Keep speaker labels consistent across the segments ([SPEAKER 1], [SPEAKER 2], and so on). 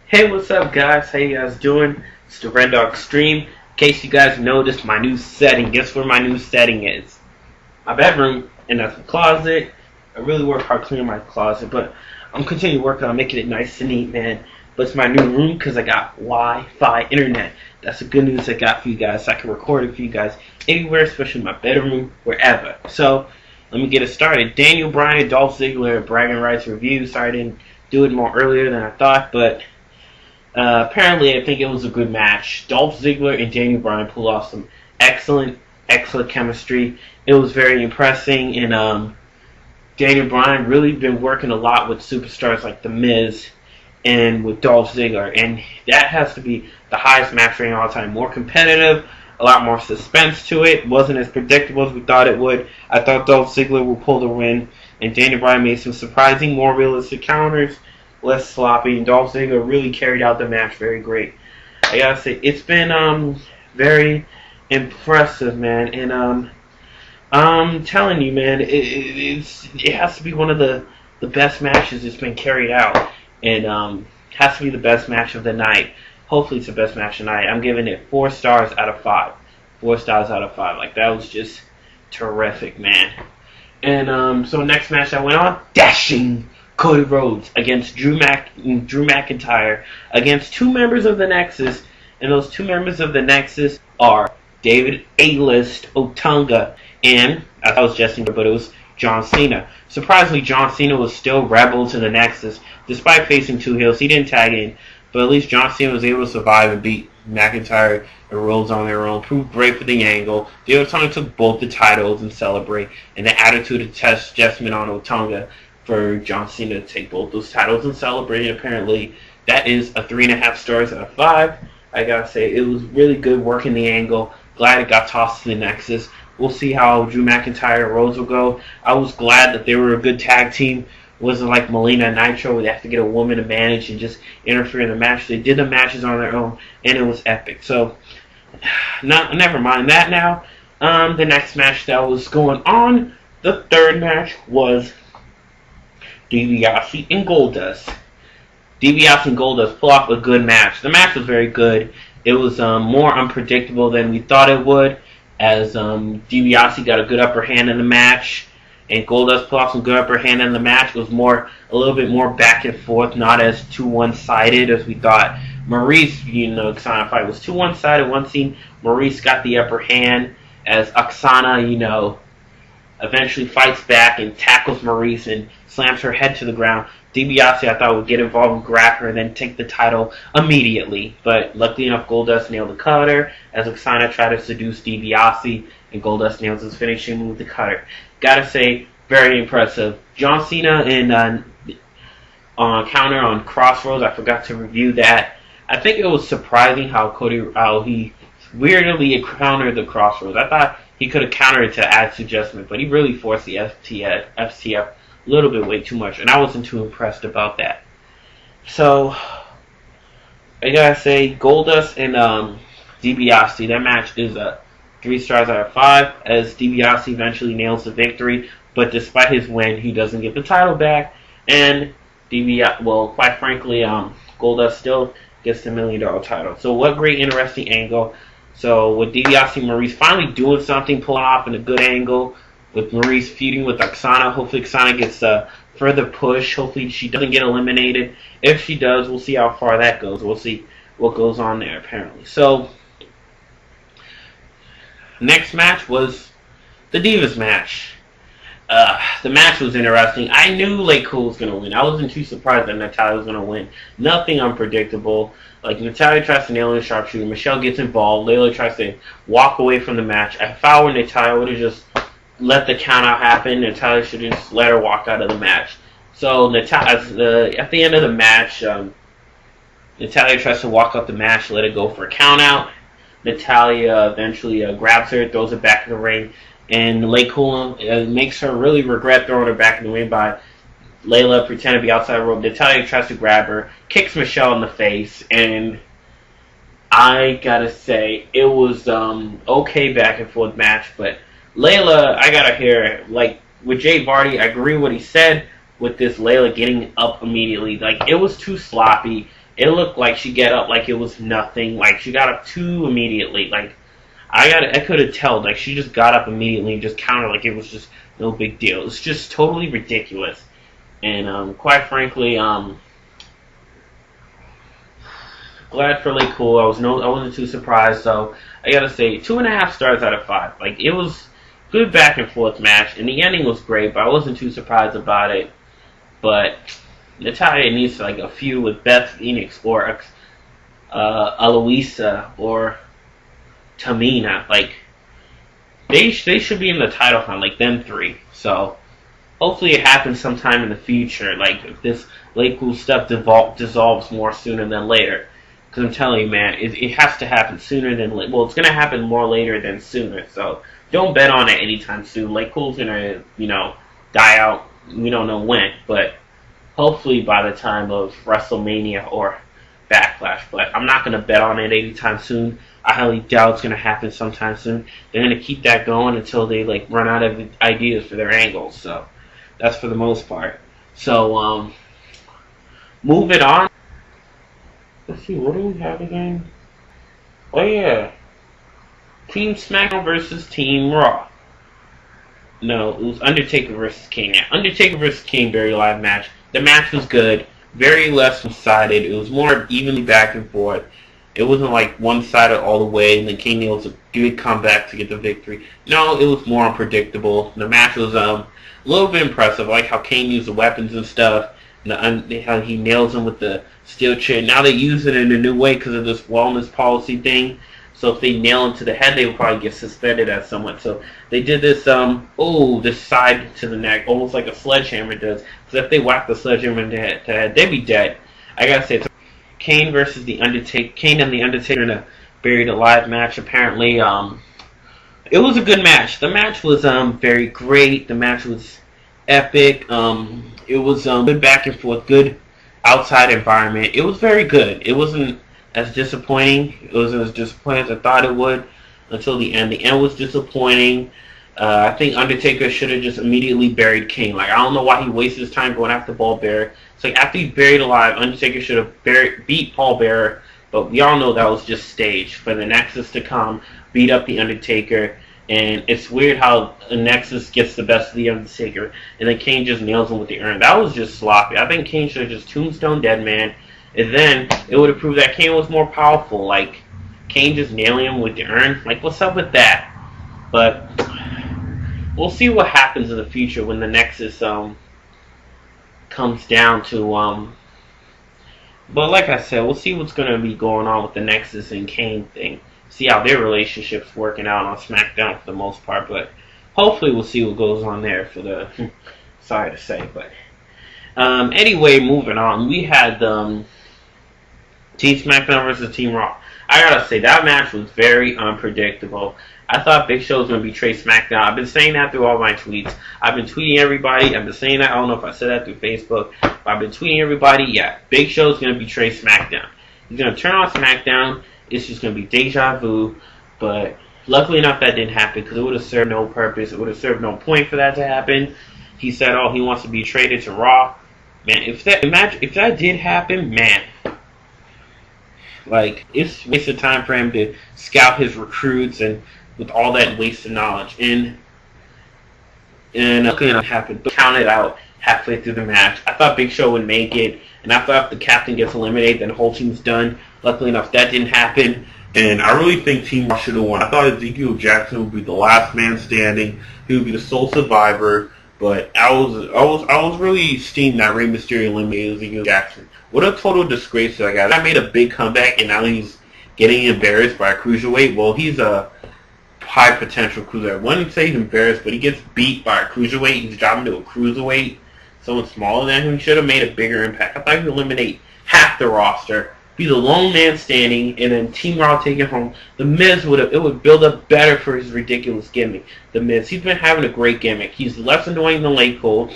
[SPEAKER 1] Hey, what's up, guys? How you guys doing? It's the Red Dog Stream. In case you guys noticed my new setting, guess where my new setting is? My bedroom, and that's the closet. I really work hard cleaning my closet, but I'm continuing working on making it nice and neat, man. But it's my new room because I got Wi-Fi internet. That's the good news I got for you guys. So I can record it for you guys anywhere, especially my bedroom, wherever. So let me get it started. Daniel Bryan, Dolph Ziggler, Braggin Rights review. Sorry I didn't do it more earlier than I thought, but apparently, I think it was a good match. Dolph Ziggler and Daniel Bryan pulled off some excellent chemistry. It was very impressive, and Daniel Bryan really been working a lot with superstars like The Miz and with Dolph Ziggler, and that has to be the highest match rating of all time. More competitive, a lot more suspense to it. Wasn't as predictable as we thought it would. I thought Dolph Ziggler would pull the win, and Daniel Bryan made some surprising, more realistic counters. Less sloppy, and Dolph Ziggler really carried out the match very great. I gotta say, it's been very impressive, man, and I'm telling you, man, it has to be one of the best matches that's been carried out, and has to be the best match of the night. Hopefully, it's the best match of the night. I'm giving it 4 stars out of 5. 4 stars out of 5. Like, that was just terrific, man. And so next match I went on, dashing Cody Rhodes against Drew McIntyre against 2 members of the Nexus, and those 2 members of the Nexus are David A-List Otunga and, I thought it was Justin, but it was John Cena. Surprisingly, John Cena was still rebel to the Nexus despite facing 2 heels. He didn't tag in, but at least John Cena was able to survive and beat McIntyre and Rhodes on their own. Proved great for the angle. The Otunga took both the titles and celebrate, and the attitude of testament on Otunga for John Cena to take both those titles and celebrate. Apparently, that is a 3.5 stars out of 5. I gotta say, it was really good working the angle. Glad it got tossed to the Nexus. We'll see how Drew McIntyre and Rhodes will go. I was glad that they were a good tag team. It wasn't like Melina and Nitro where they have to get a woman to manage and just interfere in the match. They did the matches on their own, and it was epic. So, never mind that now. The next match that was going on, the third match was DiBiase and Goldust. DiBiase and Goldust pull off a good match. The match was very good. It was more unpredictable than we thought it would, as DiBiase got a good upper hand in the match, and Goldust pulled off some good upper hand in the match. It was a little bit more back and forth, not as too one-sided as we thought. Maurice, Oksana fight was too one-sided. One scene, Maurice got the upper hand, as Oksana, eventually fights back and tackles Maurice and slams her head to the ground. DiBiase, I thought, would get involved and grab her and then take the title immediately. But luckily enough, Goldust nailed the cutter as Oksana tried to seduce DiBiase, and Goldust nails his finishing move, the cutter. Gotta say, very impressive. John Cena in counter on Crossroads, I forgot to review that. I think it was surprising how he weirdly countered the Crossroads. I thought he could have countered it to add adjustment, but he really forced the FTF a little bit way too much, and I wasn't too impressed about that. So, I gotta say, Goldust and DiBiase, that match is 3 stars out of 5, as DiBiase eventually nails the victory, but despite his win, he doesn't get the title back, and quite frankly, Goldust still gets the $1 million title. So what great, interesting angle. So with DiBiase and Maurice finally doing something, pulling off in a good angle, with Maurice feuding with Oksana. Hopefully Oksana gets a further push. Hopefully she doesn't get eliminated. If she does, we'll see how far that goes. We'll see what goes on there, apparently. So, next match was the Divas match. The match was interesting. I knew Cool was going to win. I wasn't too surprised that Natalya was going to win. Nothing unpredictable. Like, Natalya tries to nail in a sharpshooter. Michelle gets involved. Layla tries to walk away from the match. If I were Natalya, I would have just let the count out happen. Natalya should have just let her walk out of the match. So, Natalya, at the end of the match, Natalya tries to walk up the match, let it go for a count out. Natalya eventually grabs her, throws it back in the ring, and Cool makes her really regret throwing her back in the ring by Layla pretending to be outside the rope. Natalya tries to grab her, kicks Michelle in the face, and I gotta say, it was okay back and forth match, but Layla, I gotta hear, with Jay Vardy, I agree with what he said with this Layla getting up immediately. It was too sloppy. It looked like she got up like it was nothing. Like she got up too immediately. Like I could have told. Like she just got up immediately and just counted like it was just no big deal. It's just totally ridiculous. And quite frankly, glad for Lake Cool. I wasn't too surprised. So I gotta say 2.5 stars out of 5. Like it was good back and forth match, and the ending was great. But I wasn't too surprised about it. But Natalya needs like a feud with Beth Phoenix or Aloisa or Tamina. Like they should be in the title hunt, like them three. So hopefully it happens sometime in the future. Like if this Lake Cool stuff dissolves more sooner than later. Because I'm telling you, man, it has to happen sooner than later. Well, it's gonna happen more later than sooner. So don't bet on it anytime soon. Lake Cool's gonna die out. We don't know when, but hopefully by the time of WrestleMania or Backlash. But I'm not gonna bet on it anytime soon. I highly doubt it's gonna happen sometime soon. They're gonna keep that going until they like run out of ideas for their angles. So that's for the most part. So moving on. Let's see, what do we have again? Oh yeah, Team SmackDown versus Team Raw. No, it was Undertaker versus Kane. Yeah, Undertaker versus Kane buried alive match. The match was good, very less one-sided. It was more evenly back and forth. It wasn't like one-sided all the way, and then Kane nails a good comeback to get the victory. No, it was more unpredictable. The match was a little bit impressive. I like how Kane used the weapons and stuff, and how he nails him with the steel chair. Now they use it in a new way because of this wellness policy thing. So if they nail him to the head, they would probably get suspended as someone. So they did this, this side to the neck, almost like a sledgehammer does. Because if they whack the sledgehammer in the head, they'd be dead. I gotta say, it's Kane versus the Undertaker. Kane and the Undertaker in a buried alive match. Apparently, it was a good match. The match was very great. The match was epic. It was good back and forth, good outside environment. It was very good. It wasn't as disappointing. It wasn't as disappointing as I thought it would until the end. The end was disappointing. I think Undertaker should have just immediately buried Kane. Like, I don't know why he wasted his time going after Paul Bearer. It's like after he's buried alive, Undertaker should have beat Paul Bearer. But we all know that was just staged for the Nexus to come, beat up the Undertaker. And it's weird how the Nexus gets the best of the Undertaker, and then Kane just nails him with the urn. That was just sloppy. I think Kane should have just tombstone Deadman, and then it would have proved that Kane was more powerful. Like, Kane just nailing him with the urn. Like, what's up with that? But we'll see what happens in the future when the Nexus comes down to But like I said, we'll see what's going to be going on with the Nexus and Kane thing. See how their relationship's working out on SmackDown for the most part, but hopefully we'll see what goes on there for the sorry to say, but anyway, moving on. We had Team SmackDown versus Team Raw. I gotta say, that match was very unpredictable. I thought Big Show was going to betray SmackDown. I've been saying that through all my tweets. I've been tweeting everybody. I've been saying that. I don't know if I said that through Facebook. But I've been tweeting everybody. Yeah, Big Show's going to betray SmackDown. He's going to turn on SmackDown. It's just going to be deja vu. But luckily enough, that didn't happen because it would have served no purpose. It would have served no point for that to happen. He said, oh, he wants to be traded to Raw. Man, if that did happen, man, like, it's a waste of time for him to scout his recruits and with all that wasted knowledge. And luckily enough, it happened. Counted out halfway through the match. I thought Big Show would make it, and I thought if the captain gets eliminated, then the whole team's done. Luckily enough, that didn't happen. And I really think Team Raw should have won. I thought Ezekiel Jackson would be the last man standing. He would be the sole survivor. But I was really steamed that Rey Mysterio eliminated Ezekiel Jackson. What a total disgrace to that guy. That made a big comeback, and now he's getting embarrassed by a cruiserweight. Well, he's a high potential cruiserweight. I wouldn't say he's embarrassed, but he gets beat by a cruiserweight. He's dropping to a cruiserweight. Someone smaller than him. He should have made a bigger impact. I thought he would eliminate half the roster, be the lone man standing, and then Team Raw take it home. The Miz would build up better for his ridiculous gimmick. The Miz, he's been having a great gimmick. He's less annoying than Late Cole,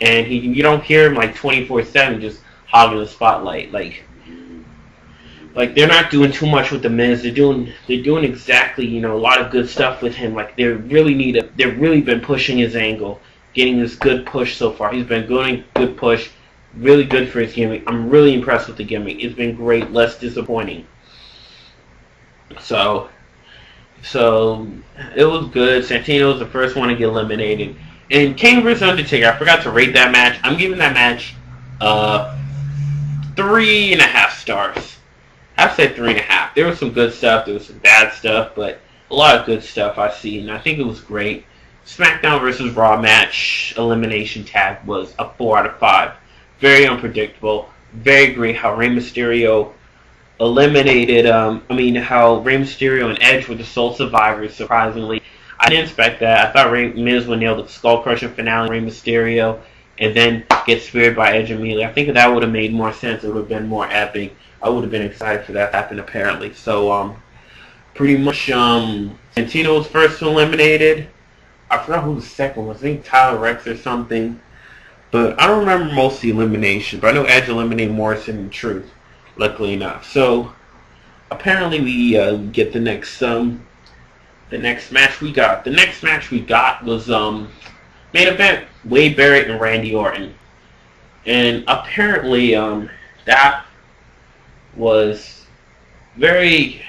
[SPEAKER 1] and you don't hear him like 24/7 just hogging the spotlight. Like they're not doing too much with the Miz. They're doing exactly a lot of good stuff with him. Like they've really been pushing his angle, getting this good push so far. He's been going good push, Really good for his gimmick. I'm really impressed with the gimmick. It's been great, less disappointing. So, so it was good. Santino was the first one to get eliminated. And Kane vs Undertaker, I forgot to rate that match. I'm giving that match 3.5 stars. I'd say 3.5. There was some good stuff, there was some bad stuff, but a lot of good stuff I see, and I think it was great. SmackDown vs Raw match elimination tag was a 4 out of 5. Very unpredictable. Very great how Rey Mysterio eliminated. How Rey Mysterio and Edge were the sole survivors. Surprisingly, I didn't expect that. I thought Miz would nail the skull crushing finale, Rey Mysterio, and then get speared by Edge immediately. I think that would have made more sense. It would have been more epic. I would have been excited for that to happen. Apparently, so pretty much Santino was first eliminated. I forgot who the second was. I think Tyler Rex or something. But I don't remember most of the elimination. But I know Edge eliminated Morrison and Truth, luckily enough. So apparently we get the next match we got. The next match we got was main event, Wade Barrett and Randy Orton. And apparently that was very,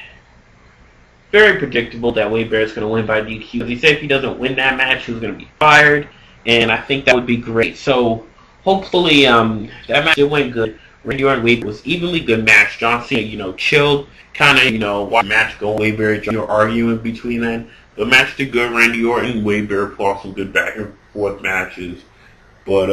[SPEAKER 1] very predictable that Wade Barrett's going to win by DQ. He said if he doesn't win that match, he was going to be fired. And I think that would be great. So hopefully that match did went good. Randy Orton Wade was evenly good match. John Cena, chilled, kind of, watch the match go. Wade Barrett, arguing between them. The match did good. Randy Orton, Wade Barrett fought some good back and forth matches. But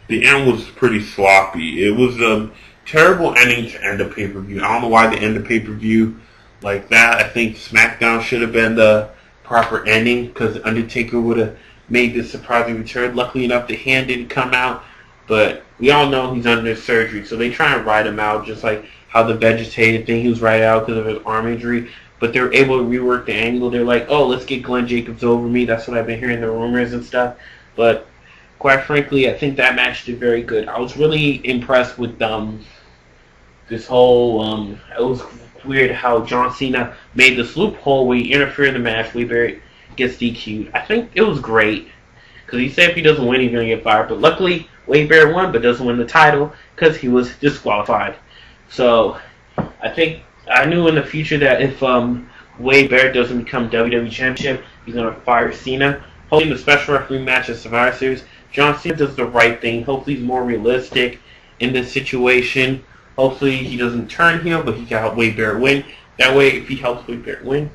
[SPEAKER 1] the end was pretty sloppy. It was a terrible ending to end a pay-per-view. I don't know why they end a pay-per-view like that. I think SmackDown should have been the proper ending because Undertaker would have made this surprising return. Luckily enough, the hand didn't come out, but we all know he's under surgery, so they try and ride him out, just like how the vegetated thing, he was right out because of his arm injury, but they're able to rework the angle. They're like, oh, let's get Glenn Jacobs over me. That's what I've been hearing, the rumors and stuff, but quite frankly, I think that match did very good. I was really impressed with this whole, it was weird how John Cena made this loophole where he interfered in the match, Wade Barrett gets DQ'd. I think it was great, because he said if he doesn't win, he's going to get fired, but luckily, Wade Barrett won, but doesn't win the title, because he was disqualified. So, I think, I knew in the future that if Wade Barrett doesn't become WWE Championship, he's going to fire Cena. Hopefully in the special referee match at Survivor Series, John Cena does the right thing. Hopefully he's more realistic in this situation. Hopefully he doesn't turn heel, but he can help Wade Barrett win. That way, if he helps Wade Barrett win,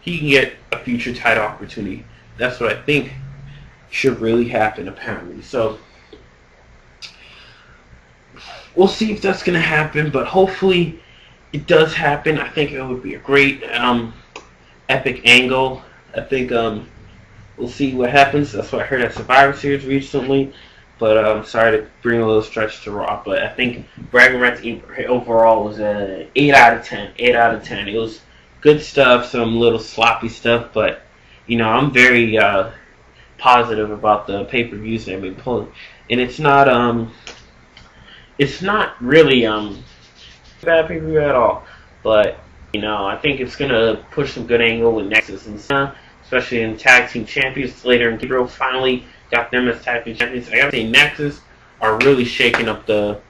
[SPEAKER 1] he can get a future title opportunity. That's what I think should really happen, apparently. So, we'll see if that's going to happen, but hopefully it does happen. I think it would be a great epic angle. I think we'll see what happens. That's what I heard at Survivor Series recently. But I'm sorry to bring a little stretch to Raw. But I think Braggin Rights overall was an 8 out of 10. 8 out of 10. It was good stuff, some little sloppy stuff. But, I'm very positive about the pay-per-views that have been pulling. And it's not really bad pay-per-view at all. But, I think it's going to push some good angle with Nexus and stuff. Especially in Tag Team Champions. Slater and Gabriel finally got them as Tag Team Champions. I gotta say, Nexus are really shaking up the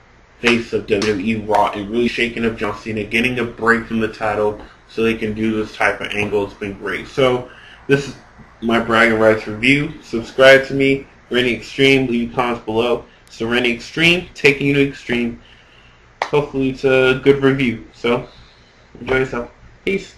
[SPEAKER 1] face of WWE Raw and really shaking up John Cena, getting a break from the title so they can do this type of angle. It's been great. So, this is my Braggin Rights review. Subscribe to me, Rennie Extreme. Leave comments below. So, Rennie Extreme, taking you to Extreme. Hopefully, it's a good review. So, enjoy yourself. Peace.